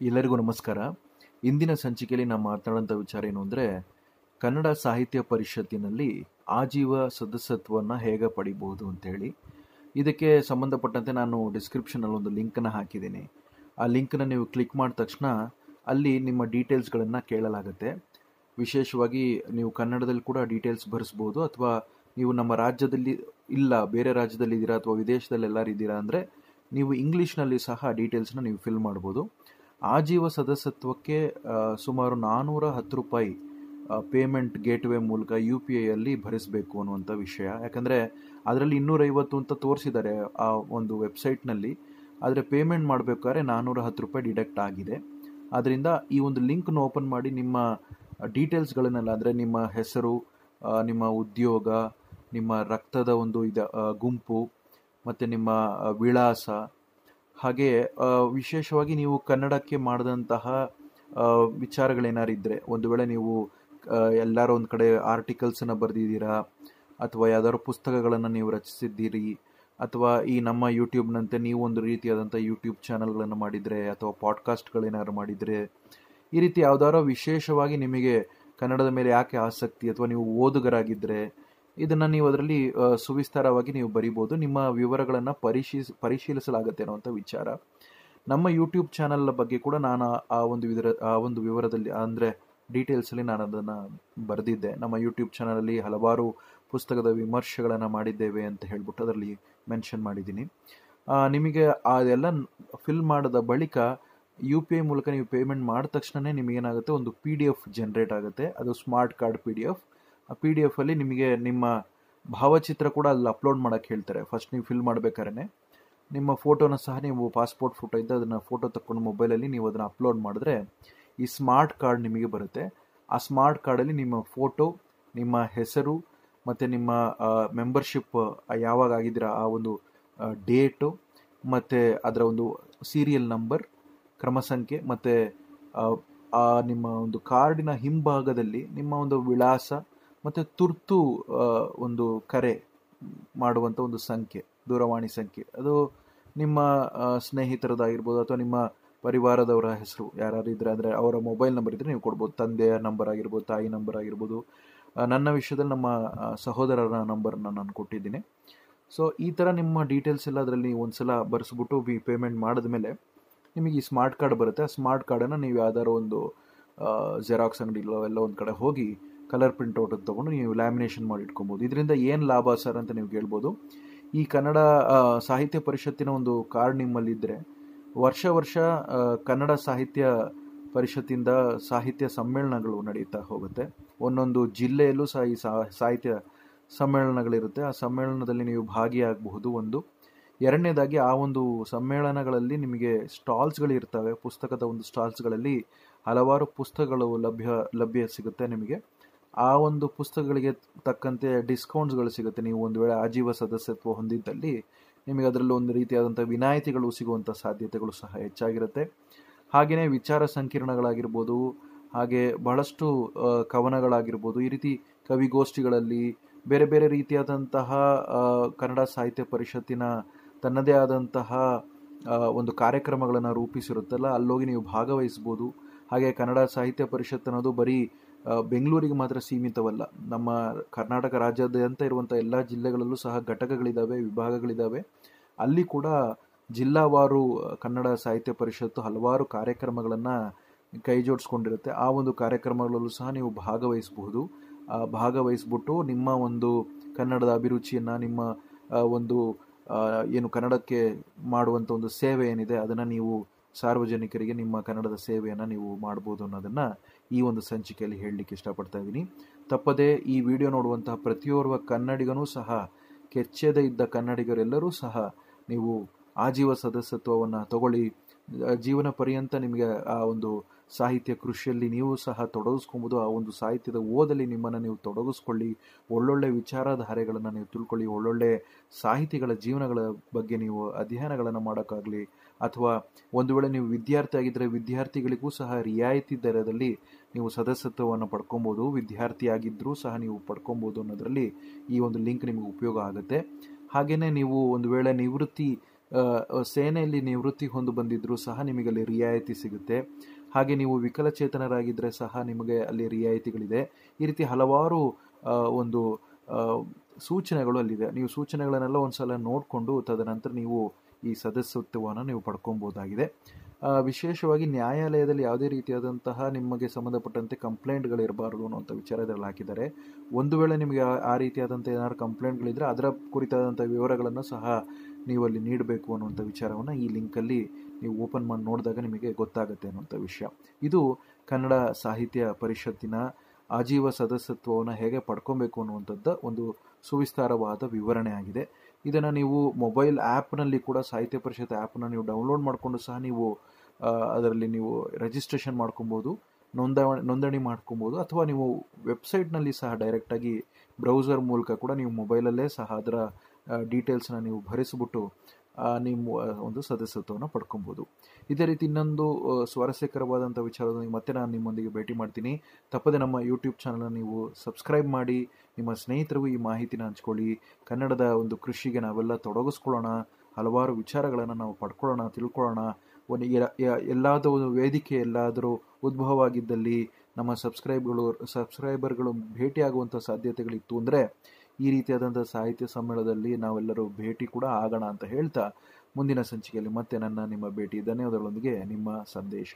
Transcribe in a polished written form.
ಎಲ್ಲರಿಗೂ ನಮಸ್ಕಾರ. ಇಂದಿನ ಸಂಚಿಕೆಯಲ್ಲಿ ನಾವು ಮಾತನಾಡುವಂಥ ವಿಚಾರ ಏನು ಅಂದರೆ, ಕನ್ನಡ ಸಾಹಿತ್ಯ ಪರಿಷತ್ತಿನಲ್ಲಿ ಆಜೀವ ಸದಸ್ಯತ್ವವನ್ನು ಹೇಗೆ ಪಡಿಬಹುದು ಅಂತೇಳಿ. ಇದಕ್ಕೆ ಸಂಬಂಧಪಟ್ಟಂತೆ ನಾನು ಡಿಸ್ಕ್ರಿಪ್ಷನಲ್ಲಿ ಒಂದು ಲಿಂಕನ್ನು ಹಾಕಿದ್ದೀನಿ. ಆ ಲಿಂಕನ್ನು ನೀವು ಕ್ಲಿಕ್ ಮಾಡಿದ ತಕ್ಷಣ ಅಲ್ಲಿ ನಿಮ್ಮ ಡೀಟೇಲ್ಸ್ಗಳನ್ನು ಕೇಳಲಾಗುತ್ತೆ. ವಿಶೇಷವಾಗಿ ನೀವು ಕನ್ನಡದಲ್ಲಿ ಕೂಡ ಡೀಟೇಲ್ಸ್ ಭರಿಸ್ಬೋದು, ಅಥವಾ ನೀವು ನಮ್ಮ ರಾಜ್ಯದಲ್ಲಿ ಇಲ್ಲ ಬೇರೆ ರಾಜ್ಯದಲ್ಲಿ ಇದ್ದೀರಾ ಅಥವಾ ವಿದೇಶದಲ್ಲಿ ಎಲ್ಲರೂ ಇದ್ದೀರಾ ಅಂದರೆ ನೀವು ಇಂಗ್ಲೀಷ್ನಲ್ಲಿ ಸಹ ಡೀಟೇಲ್ಸ್ನ ನೀವು ಫಿಲ್ ಮಾಡ್ಬೋದು. ಆಜೀವ ಸದಸ್ಯತ್ವಕ್ಕೆ ಸುಮಾರು 410 ರೂಪಾಯಿ ಪೇಮೆಂಟ್ ಗೇಟ್ವೇ ಮೂಲಕ UPI ಅಲ್ಲಿ ಭರಿಸಬೇಕು ಅನ್ನುವಂಥ ವಿಷಯ. ಯಾಕಂದರೆ ಅದರಲ್ಲಿ 250 ಅಂತ ತೋರಿಸಿದ್ದಾರೆ ಆ ಒಂದು ವೆಬ್ಸೈಟ್ನಲ್ಲಿ, ಆದರೆ ಪೇಮೆಂಟ್ ಮಾಡಬೇಕಾದ್ರೆ 410 ರೂಪಾಯಿ ಡಿಡಕ್ಟ್ ಆಗಿದೆ. ಆದ್ದರಿಂದ ಈ ಒಂದು ಲಿಂಕ್ನ ಓಪನ್ ಮಾಡಿ ನಿಮ್ಮ ಡೀಟೇಲ್ಸ್ಗಳನ್ನೆಲ್ಲ, ಅಂದರೆ ನಿಮ್ಮ ಹೆಸರು, ನಿಮ್ಮ ಉದ್ಯೋಗ, ನಿಮ್ಮ ರಕ್ತದ ಒಂದು ಗುಂಪು ಮತ್ತು ನಿಮ್ಮ ವಿಳಾಸ, ಹಾಗೆ ವಿಶೇಷವಾಗಿ ನೀವು ಕನ್ನಡಕ್ಕೆ ಮಾಡಿದಂತಹ ವಿಚಾರಗಳೇನಾರು ಇದ್ದರೆ, ಒಂದು ವೇಳೆ ನೀವು ಎಲ್ಲರೂ ಒಂದು ಕಡೆ ಆರ್ಟಿಕಲ್ಸನ್ನು ಬರೆದಿದ್ದೀರಾ ಅಥವಾ ಯಾವ್ದಾದ್ರು ಪುಸ್ತಕಗಳನ್ನು ನೀವು ರಚಿಸಿದ್ದೀರಿ, ಅಥವಾ ಈ ನಮ್ಮ ಯೂಟ್ಯೂಬ್ನಂತೆ ನೀವು ಒಂದು ರೀತಿಯಾದಂಥ ಯೂಟ್ಯೂಬ್ ಚಾನಲ್ಗಳನ್ನು ಮಾಡಿದರೆ ಅಥವಾ ಪಾಡ್ಕಾಸ್ಟ್ಗಳೇನಾದ್ರು ಮಾಡಿದರೆ, ಈ ರೀತಿ ಯಾವ್ದಾರೋ ವಿಶೇಷವಾಗಿ ನಿಮಗೆ ಕನ್ನಡದ ಮೇಲೆ ಯಾಕೆ ಆಸಕ್ತಿ, ಅಥವಾ ನೀವು ಓದುಗರಾಗಿದ್ದರೆ ಇದನ್ನು ನೀವು ಅದರಲ್ಲಿ ಸುವಿಸ್ತಾರವಾಗಿ ನೀವು ಬರಿಬೋದು. ನಿಮ್ಮ ವಿವರಗಳನ್ನು ಪರಿಶೀಲಿಸಲಾಗುತ್ತೆ ಅನ್ನುವಂಥ ವಿಚಾರ. ನಮ್ಮ ಯೂಟ್ಯೂಬ್ ಚಾನಲ್ ಬಗ್ಗೆ ಕೂಡ ನಾನು ಆ ಒಂದು ವಿವರದಲ್ಲಿ, ಅಂದರೆ ಡೀಟೇಲ್ಸಲ್ಲಿ ನಾನು ಅದನ್ನು ಬರೆದಿದ್ದೆ. ನಮ್ಮ ಯೂಟ್ಯೂಬ್ ಚಾನಲಲ್ಲಿ ಹಲವಾರು ಪುಸ್ತಕದ ವಿಮರ್ಶೆಗಳನ್ನು ಮಾಡಿದ್ದೇವೆ ಅಂತ ಹೇಳ್ಬಿಟ್ಟು ಅದರಲ್ಲಿ ಮೆನ್ಷನ್ ಮಾಡಿದ್ದೀನಿ. ನಿಮಗೆ ಅದೆಲ್ಲ ಫಿಲ್ ಮಾಡಿದ ಬಳಿಕ UPI ಮೂಲಕ ನೀವು ಪೇಮೆಂಟ್ ಮಾಡಿದ ತಕ್ಷಣವೇ ನಿಮಗೇನಾಗುತ್ತೆ, ಒಂದು PDF ಜನ್ರೇಟ್ ಆಗುತ್ತೆ. ಅದು ಸ್ಮಾರ್ಟ್ ಕಾರ್ಡ್ PDF. ಆ PDF ಅಲ್ಲಿ ನಿಮಗೆ ನಿಮ್ಮ ಭಾವಚಿತ್ರ ಕೂಡ ಅಲ್ಲಿ ಅಪ್ಲೋಡ್ ಮಾಡೋಕ್ಕೆ ಹೇಳ್ತಾರೆ. ಫಸ್ಟ್ ನೀವು ಫಿಲ್ ಮಾಡಬೇಕಾದ್ರೆ ನಿಮ್ಮ ಫೋಟೋನ ಸಹ, ನೀವು ಪಾಸ್ಪೋರ್ಟ್ ಫೋಟೋ ಇದ್ದ ಅದನ್ನು ಫೋಟೋ ತಗೊಂಡು ಮೊಬೈಲಲ್ಲಿ ನೀವು ಅದನ್ನು ಅಪ್ಲೋಡ್ ಮಾಡಿದ್ರೆ ಈ ಸ್ಮಾರ್ಟ್ ಕಾರ್ಡ್ ನಿಮಗೆ ಬರುತ್ತೆ. ಆ ಸ್ಮಾರ್ಟ್ ಕಾರ್ಡಲ್ಲಿ ನಿಮ್ಮ ಫೋಟೋ, ನಿಮ್ಮ ಹೆಸರು ಮತ್ತು ನಿಮ್ಮ ಮೆಂಬರ್ಶಿಪ್ ಯಾವಾಗ ಆಗಿದ್ದೀರಾ ಆ ಒಂದು ಡೇಟು, ಮತ್ತು ಅದರ ಒಂದು ಸೀರಿಯಲ್ ನಂಬರ್, ಕ್ರಮ ಸಂಖ್ಯೆ, ಮತ್ತು ನಿಮ್ಮ ಒಂದು ಕಾರ್ಡಿನ ಹಿಂಭಾಗದಲ್ಲಿ ನಿಮ್ಮ ಒಂದು ವಿಳಾಸ ಮತ್ತು ತುರ್ತು ಒಂದು ಕರೆ ಮಾಡುವಂಥ ಒಂದು ಸಂಖ್ಯೆ, ದೂರವಾಣಿ ಸಂಖ್ಯೆ, ಅದು ನಿಮ್ಮ ಸ್ನೇಹಿತರದಾಗಿರ್ಬೋದು ಅಥವಾ ನಿಮ್ಮ ಪರಿವಾರದವರ ಹೆಸರು ಯಾರು ಇದ್ದರೆ, ಅಂದರೆ ಅವರ ಮೊಬೈಲ್ ನಂಬರ್ ಇದ್ದರೆ ನೀವು ಕೊಡ್ಬೋದು. ತಂದೆಯ ನಂಬರ್ ಆಗಿರ್ಬೋದು, ತಾಯಿ ನಂಬರ್ ಆಗಿರ್ಬೋದು. ನನ್ನ ವಿಷಯದಲ್ಲಿ ನಮ್ಮ ಸಹೋದರರ ನಂಬರನ್ನು ನಾನು ಕೊಟ್ಟಿದ್ದೀನಿ. ಸೊ ಈ ಥರ ನಿಮ್ಮ ಡೀಟೇಲ್ಸ್ ಎಲ್ಲ ಅದರಲ್ಲಿ ಒಂದು ಸಲ ಬರೆಸ್ಬಿಟ್ಟು ಪೇಮೆಂಟ್ ಮಾಡಿದ್ಮೇಲೆ ನಿಮಗೆ ಈ ಸ್ಮಾರ್ಟ್ ಕಾರ್ಡ್ ಬರುತ್ತೆ. ಆ ಸ್ಮಾರ್ಟ್ ಕಾರ್ಡನ್ನು ನೀವು ಯಾವ್ದಾದ್ರು ಒಂದು ಜೆರಾಕ್ಸ್ ಅಂಗಡಿಲೋ ಎಲ್ಲ ಒಂದು ಕಡೆ ಹೋಗಿ ಕಲರ್ ಪ್ರಿಂಟ್ಔಟ್ ತೊಗೊಂಡು ನೀವು ಲ್ಯಾಮಿನೇಷನ್ ಮಾಡಿ ಇಟ್ಕೊಬೋದು. ಇದರಿಂದ ಏನು ಲಾಭ ಸರ್ ಅಂತ ನೀವು ಕೇಳ್ಬೋದು. ಈ ಕನ್ನಡ ಸಾಹಿತ್ಯ ಪರಿಷತ್ತಿನ ಒಂದು ಕಾರ್ಡ್ ನಿಮ್ಮಲ್ಲಿದ್ದರೆ ವರ್ಷ ಕನ್ನಡ ಸಾಹಿತ್ಯ ಪರಿಷತ್ತಿಂದ ಸಾಹಿತ್ಯ ಸಮ್ಮೇಳನಗಳು ನಡೀತಾ ಹೋಗುತ್ತೆ. ಒಂದೊಂದು ಜಿಲ್ಲೆಯಲ್ಲೂ ಸಹ ಈ ಸಾಹಿತ್ಯ ಸಮ್ಮೇಳನಗಳಿರುತ್ತೆ. ಆ ಸಮ್ಮೇಳನದಲ್ಲಿ ನೀವು ಭಾಗಿಯಾಗಬಹುದು. ಒಂದು ಎರಡನೇದಾಗಿ ಆ ಒಂದು ಸಮ್ಮೇಳನಗಳಲ್ಲಿ ನಿಮಗೆ ಸ್ಟಾಲ್ಸ್ಗಳಿರ್ತವೆ. ಪುಸ್ತಕದ ಒಂದು ಸ್ಟಾಲ್ಸ್ಗಳಲ್ಲಿ ಹಲವಾರು ಪುಸ್ತಕಗಳು ಲಭ್ಯ ಸಿಗುತ್ತೆ ನಿಮಗೆ. ಆ ಒಂದು ಪುಸ್ತಕಗಳಿಗೆ ತಕ್ಕಂತೆ ಡಿಸ್ಕೌಂಟ್ಸ್ಗಳು ಸಿಗುತ್ತೆ. ನೀವು ಒಂದು ವೇಳೆ ಆಜೀವ ಸದಸ್ಯತ್ವ ಹೊಂದಿದ್ದಲ್ಲಿ ನಿಮಗೆ ಅದರಲ್ಲಿ ಒಂದು ರೀತಿಯಾದಂಥ ವಿನಾಯಿತಿಗಳು ಸಿಗುವಂಥ ಸಾಧ್ಯತೆಗಳು ಸಹ ಹೆಚ್ಚಾಗಿರುತ್ತೆ. ಹಾಗೆಯೇ ವಿಚಾರ ಸಂಕಿರಣಗಳಾಗಿರ್ಬೋದು, ಹಾಗೆ ಬಹಳಷ್ಟು ಕವನಗಳಾಗಿರ್ಬೋದು, ಈ ರೀತಿ ಕವಿಗೋಷ್ಠಿಗಳಲ್ಲಿ ಬೇರೆ ಬೇರೆ ರೀತಿಯಾದಂತಹ ಕನ್ನಡ ಸಾಹಿತ್ಯ ಪರಿಷತ್ತಿನ ತನ್ನದೇ ಆದಂತಹ ಒಂದು ಕಾರ್ಯಕ್ರಮಗಳನ್ನು ರೂಪಿಸಿರುತ್ತಲ್ಲ, ಅಲ್ಲೋಗಿ ನೀವು ಭಾಗವಹಿಸ್ಬೋದು. ಹಾಗೆ ಕನ್ನಡ ಸಾಹಿತ್ಯ ಪರಿಷತ್ ಅನ್ನೋದು ಬರೀ ಬೆಂಗಳೂರಿಗೆ ಮಾತ್ರ ಸೀಮಿತವಲ್ಲ. ನಮ್ಮ ಕರ್ನಾಟಕ ರಾಜ್ಯಾದ್ಯಂತ ಇರುವಂಥ ಎಲ್ಲ ಜಿಲ್ಲೆಗಳಲ್ಲೂ ಸಹ ಘಟಕಗಳಿದ್ದಾವೆ, ವಿಭಾಗಗಳಿದ್ದಾವೆ. ಅಲ್ಲಿ ಕೂಡ ಜಿಲ್ಲಾವಾರು ಕನ್ನಡ ಸಾಹಿತ್ಯ ಪರಿಷತ್ತು ಹಲವಾರು ಕಾರ್ಯಕ್ರಮಗಳನ್ನು ಕೈ ಜೋಡಿಸ್ಕೊಂಡಿರುತ್ತೆ. ಆ ಒಂದು ಕಾರ್ಯಕ್ರಮಗಳಲ್ಲೂ ಸಹ ನೀವು ಭಾಗವಹಿಸಬಹುದು. ಭಾಗವಹಿಸ್ಬಿಟ್ಟು ನಿಮ್ಮ ಒಂದು ಕನ್ನಡದ ಅಭಿರುಚಿಯನ್ನು, ನಿಮ್ಮ ಒಂದು ಏನು ಕನ್ನಡಕ್ಕೆ ಮಾಡುವಂಥ ಒಂದು ಸೇವೆ ಏನಿದೆ ಅದನ್ನು ನೀವು ಸಾರ್ವಜನಿಕರಿಗೆ ನಿಮ್ಮ ಕನ್ನಡದ ಸೇವೆಯನ್ನು ನೀವು ಮಾಡ್ಬೋದು ಅನ್ನೋದನ್ನು ಈ ಒಂದು ಸಂಚಿಕೆಯಲ್ಲಿ ಹೇಳಲಿಕ್ಕೆ ಇಷ್ಟಪಡ್ತಾ ಇದ್ದೀನಿ. ತಪ್ಪದೇ ಈ ವಿಡಿಯೋ ನೋಡುವಂತಹ ಪ್ರತಿಯೋರ್ವ ಕನ್ನಡಿಗನೂ ಸಹ, ಕೆಚ್ಚೆದೆ ಇದ್ದ ಕನ್ನಡಿಗರೆಲ್ಲರೂ ಸಹ ನೀವು ಆಜೀವ ಸದಸ್ಯತ್ವವನ್ನು ತಗೊಳ್ಳಿ. ಜೀವನ ಪರ್ಯಂತ ನಿಮಗೆ ಆ ಒಂದು ಸಾಹಿತ್ಯ ಕೃಷಿಯಲ್ಲಿ ನೀವು ಸಹ ತೊಡಗಿಸ್ಕೊಬೋದು. ಆ ಒಂದು ಸಾಹಿತ್ಯದ ಓದಲ್ಲಿ ನಿಮ್ಮನ್ನು ನೀವು ತೊಡಗಿಸ್ಕೊಳ್ಳಿ. ಒಳ್ಳೊಳ್ಳೆ ವಿಚಾರಧಾರೆಗಳನ್ನು ನೀವು ತಿಳ್ಕೊಳ್ಳಿ. ಒಳ್ಳೊಳ್ಳೆ ಸಾಹಿತಿಗಳ ಜೀವನಗಳ ಬಗ್ಗೆ ನೀವು ಅಧ್ಯಯನಗಳನ್ನು ಮಾಡೋಕ್ಕಾಗಲಿ, ಅಥವಾ ಒಂದು ವೇಳೆ ನೀವು ವಿದ್ಯಾರ್ಥಿ ಆಗಿದ್ದರೆ ವಿದ್ಯಾರ್ಥಿಗಳಿಗೂ ಸಹ ರಿಯಾಯಿತಿ ದರದಲ್ಲಿ ನೀವು ಸದಸ್ಯತ್ವವನ್ನು ಪಡ್ಕೊಬೋದು. ವಿದ್ಯಾರ್ಥಿಯಾಗಿದ್ದರೂ ಸಹ ನೀವು ಪಡ್ಕೊಬೋದು ಅನ್ನೋದರಲ್ಲಿ ಈ ಒಂದು ಲಿಂಕ್ ನಿಮಗೆ ಉಪಯೋಗ ಆಗುತ್ತೆ. ಹಾಗೆಯೇ ನೀವು ಒಂದು ವೇಳೆ ನಿವೃತ್ತಿ ಸೇನೆಯಲ್ಲಿ ನಿವೃತ್ತಿ ಹೊಂದು ಬಂದಿದ್ರೂ ಸಹ ನಿಮಗೆ ಅಲ್ಲಿ ರಿಯಾಯಿತಿ ಸಿಗುತ್ತೆ. ಹಾಗೆ ನೀವು ವಿಕಲಚೇತನರಾಗಿದ್ದರೆ ಸಹ ನಿಮಗೆ ಅಲ್ಲಿ ರಿಯಾಯಿತಿಗಳಿದೆ. ಈ ರೀತಿ ಹಲವಾರು ಒಂದು ಆ, ಸೂಚನೆಗಳು ಅಲ್ಲಿದೆ. ನೀವು ಸೂಚನೆಗಳನ್ನೆಲ್ಲ ಒಂದ್ಸಲ ನೋಡಿಕೊಂಡು ತದನಂತರ ನೀವು ಈ ಸದಸ್ಯತ್ವವನ್ನು ನೀವು ಪಡ್ಕೊಬೋದಾಗಿದೆ. ವಿಶೇಷವಾಗಿ ನ್ಯಾಯಾಲಯದಲ್ಲಿ ಯಾವುದೇ ರೀತಿಯಾದಂತಹ ನಿಮಗೆ ಸಂಬಂಧಪಟ್ಟಂತೆ ಕಂಪ್ಲೇಂಟ್ಗಳಿರಬಾರ್ದು ಅನ್ನೋಂಥ ವಿಚಾರದಲ್ಲಿ ಹಾಕಿದ್ದಾರೆ. ಒಂದು ವೇಳೆ ನಿಮಗೆ ಆ ರೀತಿಯಾದಂಥ ಏನಾದ್ರು ಕಂಪ್ಲೇಂಟ್ಗಳಿದ್ರೆ ಅದರ ಕುರಿತಾದಂಥ ವಿವರಗಳನ್ನು ಸಹ ನೀವು ಅಲ್ಲಿ ನೀಡಬೇಕು ಅನ್ನುವಂಥ ವಿಚಾರವನ್ನು ಈ ಲಿಂಕಲ್ಲಿ ನೀವು ಓಪನ್ ಮಾಡಿ ನೋಡಿದಾಗ ನಿಮಗೆ ಗೊತ್ತಾಗುತ್ತೆ ಅನ್ನುವಂಥ ವಿಷಯ. ಇದು ಕನ್ನಡ ಸಾಹಿತ್ಯ ಪರಿಷತ್ತಿನ ಆಜೀವ ಸದಸ್ಯತ್ವವನ್ನು ಹೇಗೆ ಪಡ್ಕೊಬೇಕು ಅನ್ನುವಂಥದ್ದು ಒಂದು ಸುವಿಸ್ತಾರವಾದ ವಿವರಣೆ ಆಗಿದೆ. ಇದನ್ನು ನೀವು ಮೊಬೈಲ್ ಆ್ಯಪ್ನಲ್ಲಿ ಕೂಡ ಸಾಹಿತ್ಯ ಪರಿಷತ್ ಆ್ಯಪ್ನ ನೀವು ಡೌನ್ಲೋಡ್ ಮಾಡಿಕೊಂಡು ಸಹ ನೀವು ಅದರಲ್ಲಿ ನೀವು ರಿಜಿಸ್ಟ್ರೇಷನ್ ಮಾಡ್ಕೊಬೋದು, ನೋಂದಣಿ ಮಾಡ್ಕೊಬೋದು, ಅಥವಾ ನೀವು ವೆಬ್ಸೈಟ್ನಲ್ಲಿ ಸಹ ಡೈರೆಕ್ಟಾಗಿ ಬ್ರೌಸರ್ ಮೂಲಕ ಕೂಡ ನೀವು ಮೊಬೈಲಲ್ಲೇ ಸಹ ಅದರ ಡೀಟೇಲ್ಸ್ನ ನೀವು ಭರಿಸ್ಬಿಟ್ಟು ನೀವು ಒಂದು ಸದಸ್ಯತ್ವವನ್ನು ಪಡ್ಕೊಬೋದು. ಇದೇ ರೀತಿ ಇನ್ನೊಂದು ಸ್ವಾರಸ್ಯಕರವಾದಂಥ ವಿಚಾರದೊಂದಿಗೆ ಮತ್ತೆ ನಾನು ನಿಮ್ಮೊಂದಿಗೆ ಭೇಟಿ ಮಾಡ್ತೀನಿ. ತಪ್ಪದೆ ನಮ್ಮ ಯೂಟ್ಯೂಬ್ ಚಾನಲ್ನ ನೀವು ಸಬ್ಸ್ಕ್ರೈಬ್ ಮಾಡಿ, ನಿಮ್ಮ ಸ್ನೇಹಿತರಿಗೂ ಈ ಮಾಹಿತಿನ ಹಂಚ್ಕೊಳ್ಳಿ. ಕನ್ನಡದ ಒಂದು ಕೃಷಿಗೆ ನಾವೆಲ್ಲ ತೊಡಗಿಸ್ಕೊಳ್ಳೋಣ, ಹಲವಾರು ವಿಚಾರಗಳನ್ನು ನಾವು ಪಡ್ಕೊಳ್ಳೋಣ, ತಿಳ್ಕೊಳ್ಳೋಣ. ಒಂದು ಎಲ್ಲಾದರೂ ಒಂದು ವೇದಿಕೆ ಎಲ್ಲಾದರೂ ಉದ್ಭವ ಆಗಿದ್ದಲ್ಲಿ ನಮ್ಮ ಸಬ್ಸ್ಕ್ರೈಬರ್ಗಳು ಭೇಟಿಯಾಗುವಂಥ ಸಾಧ್ಯತೆಗಳಿತ್ತು ಅಂದರೆ ಈ ರೀತಿಯಾದಂಥ ಸಾಹಿತ್ಯ ಸಮ್ಮೇಳನದಲ್ಲಿ ನಾವೆಲ್ಲರೂ ಭೇಟಿ ಕೂಡ ಆಗೋಣ ಅಂತ ಹೇಳ್ತಾ ಮುಂದಿನ ಸಂಚಿಕೆಯಲ್ಲಿ ಮತ್ತೆ ನಿಮ್ಮ ಭೇಟಿ. ಧನ್ಯವಾದಗಳೊಂದಿಗೆ ನಿಮ್ಮ ಸಂದೇಶ.